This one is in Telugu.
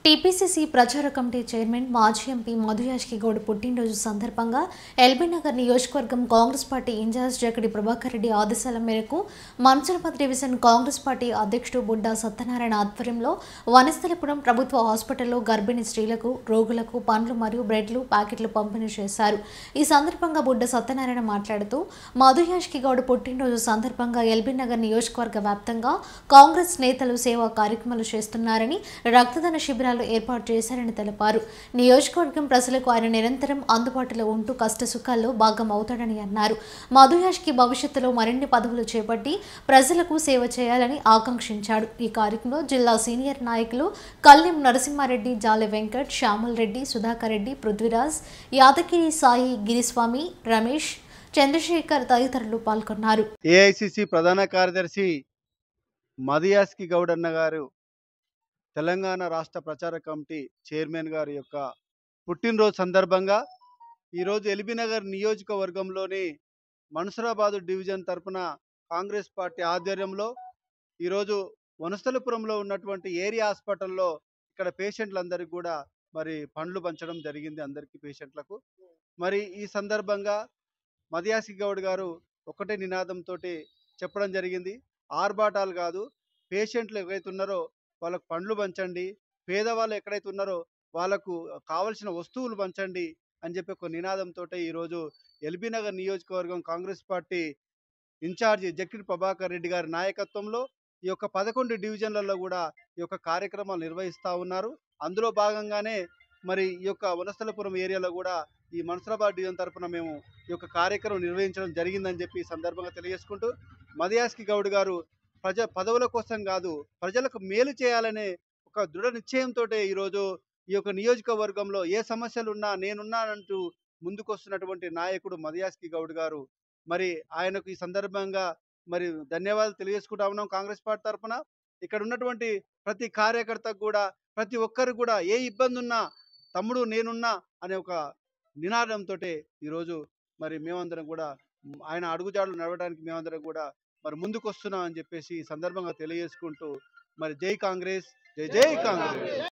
టీపీసీసీ ప్రచార కమిటీ చైర్మన్ మాజీ ఎంపీ మధుయాష్కి గౌడ్ పుట్టినరోజు సందర్భంగా ఎల్బీనగర్ నియోజకవర్గం కాంగ్రెస్ పార్టీ ఇన్ఛార్జ్ జగడి ప్రభాకర్ రెడ్డి ఆదేశాల మేరకు మన్సూరాబాద్ డివిజన్ కాంగ్రెస్ పార్టీ అధ్యక్షుడు బుడ్డా సత్యనారాయణ ఆధ్వర్యంలో వనస్థలిపురం ప్రభుత్వ హాస్పిటల్లో గర్భిణీ స్త్రీలకు రోగులకు పండ్లు మరియు బ్రెడ్లు ప్యాకెట్లు పంపిణీ చేశారు. ఈ సందర్భంగా బుడ్డా సత్యనారాయణ మాట్లాడుతూ మధుయాష్కి గౌడ్ పుట్టినరోజు సందర్భంగా ఎల్బీనగర్ నియోజకవర్గ వ్యాప్తంగా కాంగ్రెస్ నేతలు సేవా కార్యక్రమాలు చేస్తున్నారని, రక్తదాన శిబిరాలు ఏర్పాటు చేశారని తెలిపారు. నియోజకవర్గం ప్రజలకు ఆయన నిరంతరం అందుబాటులో ఉంటూ కష్టసుఖాల్లో భాగం అవుతాడని అన్నారు. మధుయాష్కి భవిష్యత్తులో మరిన్ని పదవులు చేపట్టి ప్రజలకు సేవ చేయాలని ఆకాంక్షించాడు. ఈ కార్యక్రమంలో జిల్లా సీనియర్ నాయకులు కల్లెం నరసింహారెడ్డి, జాలె వెంకట్, శ్యామల్ రెడ్డి, సుధాకర్ రెడ్డి, పృథ్వీరాజ్, యాదగిరి సాయి, గిరిస్వామి, రమేష్, చంద్రశేఖర్ తదితరులు పాల్గొన్నారు. ఏఐసిసి ప్రధాన కార్యదర్శి మధుయాష్కి గౌడ్ అన్న గారు తెలంగాణ రాష్ట్ర ప్రచార కమిటీ చైర్మన్ గారి యొక్క పుట్టినరోజు సందర్భంగా ఈరోజు ఎల్బీనగర్ నియోజకవర్గంలోని మన్సూరాబాద్ డివిజన్ తరపున కాంగ్రెస్ పార్టీ ఆధ్వర్యంలో ఈరోజు వనస్థలిపురంలో ఉన్నటువంటి ఏరియా హాస్పిటల్లో ఇక్కడ పేషెంట్లందరికీ కూడా మరి పండ్లు పంచడం జరిగింది. అందరికీ పేషెంట్లకు మరి ఈ సందర్భంగా మధుయాష్కి గౌడ్ గారు ఒకటే నినాదంతో చెప్పడం జరిగింది. ఆర్భాటాలు కాదు, పేషెంట్లు ఎవరైతే ఉన్నారో వాళ్ళకు పండ్లు పంచండి, పేదవాళ్ళు ఎక్కడైతే ఉన్నారో వాళ్ళకు కావలసిన వస్తువులు పంచండి అని చెప్పి ఒక నినాదంతో ఈరోజు ఎల్బీనగర్ నియోజకవర్గం కాంగ్రెస్ పార్టీ ఇన్ఛార్జి జగడి ప్రభాకర్ రెడ్డి గారి నాయకత్వంలో ఈ యొక్క 11 డివిజన్లలో కూడా ఈ యొక్క కార్యక్రమాలు నిర్వహిస్తూ ఉన్నారు. అందులో భాగంగానే మరి ఈ యొక్క వనస్థలపురం ఏరియాలో కూడా ఈ మన్సూరాబాద్ డివిజన్ తరఫున మేము ఈ యొక్క కార్యక్రమం నిర్వహించడం జరిగిందని చెప్పి ఈ సందర్భంగా తెలియజేసుకుంటూ, మధుయాష్కి గౌడ్ గారు పదవుల కోసం కాదు, ప్రజలకు మేలు చేయాలనే ఒక దృఢ నిశ్చయంతో ఈరోజు ఈ యొక్క నియోజకవర్గంలో ఏ సమస్యలు ఉన్నా నేనున్నానంటూ ముందుకొస్తున్నటువంటి నాయకుడు మధుయాష్కి గౌడ్ గారు. మరి ఆయనకు ఈ సందర్భంగా మరి ధన్యవాదాలు తెలియజేసుకుంటా ఉన్నాం. కాంగ్రెస్ పార్టీ తరఫున ఇక్కడ ఉన్నటువంటి ప్రతి కార్యకర్తకు కూడా, ప్రతి ఒక్కరు కూడా ఏ ఇబ్బంది ఉన్నా తమ్ముడు నేనున్నా అనే ఒక నినాదంతో ఈరోజు మరి మేమందరం కూడా ఆయన అడుగుజాడలు నడవడానికి మేమందరం కూడా మరి ముందుకు వస్తున్నాం అని చెప్పేసి ఈ సందర్భంగా తెలియజేసుకుంటూ మరి జై కాంగ్రెస్, జై జై కాంగ్రెస్.